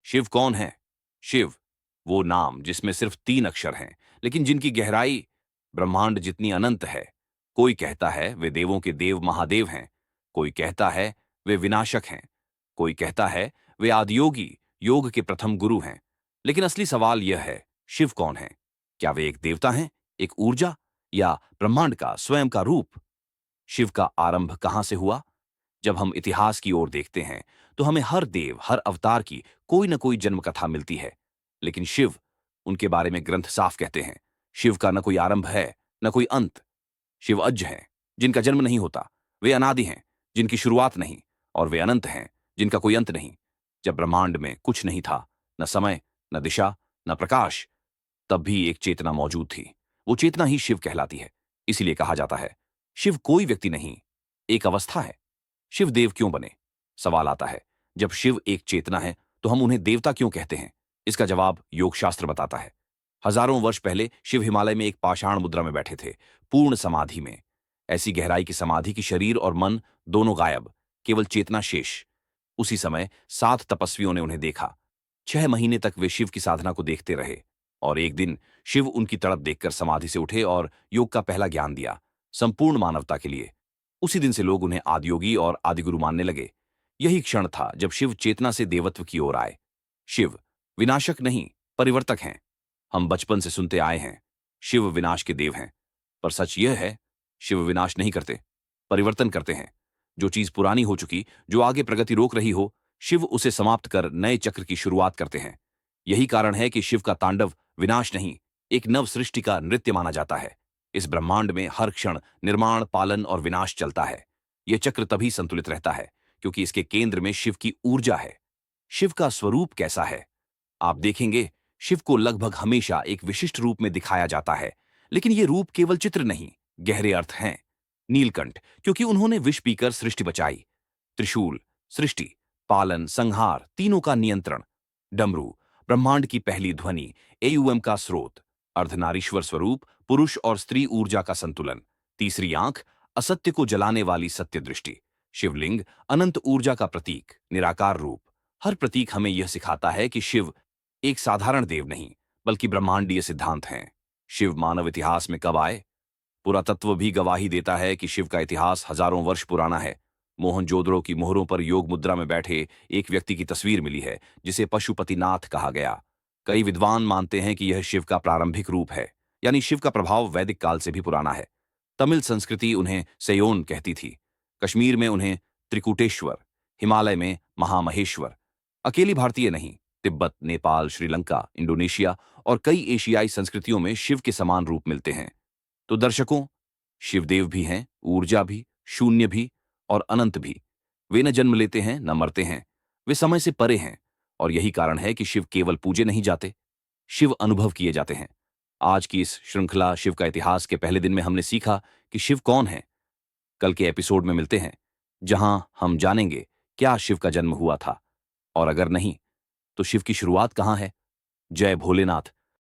शिव कौन है? शिव, वो नाम जिसमें सिर्फ 3 अक्षर हैं, लेकिन जिनकी गहराई ब्रह्मांड जितनी अनंत है। कोई कहता है वे देवों के देव महादेव हैं, कोई कहता है वे विनाशक हैं, कोई कहता है वे आदियोगी, योग के प्रथम गुरु हैं। लेकिन असली सवाल यह है, शिव कौन है? क्या वे एक देवता हैं, एक ऊर्जा, या ब्रह्मांड का स्वयं का रूप? शिव का आरंभ कहां से हुआ? जब हम इतिहास की ओर देखते हैं तो हमें हर देव, हर अवतार की कोई न कोई जन्म कथा मिलती है। लेकिन शिव, उनके बारे में ग्रंथ साफ कहते हैं, शिव का न कोई आरंभ है, न कोई अंत। शिव अज हैं, जिनका जन्म नहीं होता। वे अनादि हैं, जिनकी शुरुआत नहीं। और वे अनंत हैं, जिनका कोई अंत नहीं। जब ब्रह्मांड में कुछ नहीं था, न समय, न दिशा, न प्रकाश, तब भी एक चेतना मौजूद थी। वो चेतना ही शिव कहलाती है। इसीलिए कहा जाता है, शिव कोई व्यक्ति नहीं, एक अवस्था है। शिव देव क्यों बने? सवाल आता है, जब शिव एक चेतना है तो हम उन्हें देवता क्यों कहते हैं? इसका जवाब योग शास्त्र बताता है। हजारों वर्ष पहले शिव हिमालय में एक पाषाण मुद्रा में बैठे थे, पूर्ण समाधि में। ऐसी गहराई की समाधि की शरीर और मन दोनों गायब, केवल चेतना शेष। उसी समय 7 तपस्वियों ने उन्हें देखा। 6 महीने तक वे शिव की साधना को देखते रहे, और एक दिन शिव उनकी तड़प देखकर समाधि से उठे और योग का पहला ज्ञान दिया, संपूर्ण मानवता के लिए। उसी दिन से लोग उन्हें आदियोगी और आदिगुरु मानने लगे। यही क्षण था जब शिव चेतना से देवत्व की ओर आए। शिव विनाशक नहीं, परिवर्तक हैं। हम बचपन से सुनते आए हैं, शिव विनाश के देव हैं। पर सच यह है, शिव विनाश नहीं करते, परिवर्तन करते हैं। जो चीज पुरानी हो चुकी, जो आगे प्रगति रोक रही हो, शिव उसे समाप्त कर नए चक्र की शुरुआत करते हैं। यही कारण है कि शिव का तांडव विनाश नहीं, एक नव सृष्टि का नृत्य माना जाता है। इस ब्रह्मांड में हर क्षण निर्माण, पालन और विनाश चलता है। यह चक्र तभी संतुलित रहता है क्योंकि इसके केंद्र में शिव की ऊर्जा है। शिव का स्वरूप कैसा है? आप देखेंगे, शिव को लगभग हमेशा एक विशिष्ट रूप में दिखाया जाता है। लेकिन यह रूप केवल चित्र नहीं, गहरे अर्थ हैं। नीलकंठ, क्योंकि उन्होंने विष पीकर सृष्टि बचाई। त्रिशूल, सृष्टि, पालन, संहार, तीनों का नियंत्रण। डमरू, ब्रह्मांड की पहली ध्वनि, एयूएम का स्रोत। अर्धनारीश्वर स्वरूप, पुरुष और स्त्री ऊर्जा का संतुलन। तीसरी आंख, असत्य को जलाने वाली सत्य दृष्टि। शिवलिंग, अनंत ऊर्जा का प्रतीक, निराकार रूप। हर प्रतीक हमें यह सिखाता है कि शिव एक साधारण देव नहीं, बल्कि ब्रह्मांडीय सिद्धांत हैं। शिव मानव इतिहास में कब आए? पुरातत्व भी गवाही देता है कि शिव का इतिहास हजारों वर्ष पुराना है। मोहनजोदड़ो की मोहरों पर योग मुद्रा में बैठे एक व्यक्ति की तस्वीर मिली है, जिसे पशुपतिनाथ कहा गया। कई विद्वान मानते हैं कि यह शिव का प्रारंभिक रूप है, यानी शिव का प्रभाव वैदिक काल से भी पुराना है। तमिल संस्कृति उन्हें सेयोन कहती थी, कश्मीर में उन्हें त्रिकूटेश्वर, हिमालय में महामहेश्वर। अकेली भारतीय नहीं, तिब्बत, नेपाल, श्रीलंका, इंडोनेशिया और कई एशियाई संस्कृतियों में शिव के समान रूप मिलते हैं। तो दर्शकों, शिवदेव भी हैं, ऊर्जा भी, शून्य भी और अनंत भी। वे न जन्म लेते हैं, न मरते हैं। वे समय से परे हैं। और यही कारण है कि शिव केवल पूजे नहीं जाते, शिव अनुभव किए जाते हैं। आज की इस श्रृंखला शिव का इतिहास के पहले दिन में हमने सीखा कि शिव कौन है। कल के एपिसोड में मिलते हैं, जहां हम जानेंगे क्या शिव का जन्म हुआ था, और अगर नहीं, तो शिव की शुरुआत कहां है। जय भोलेनाथ,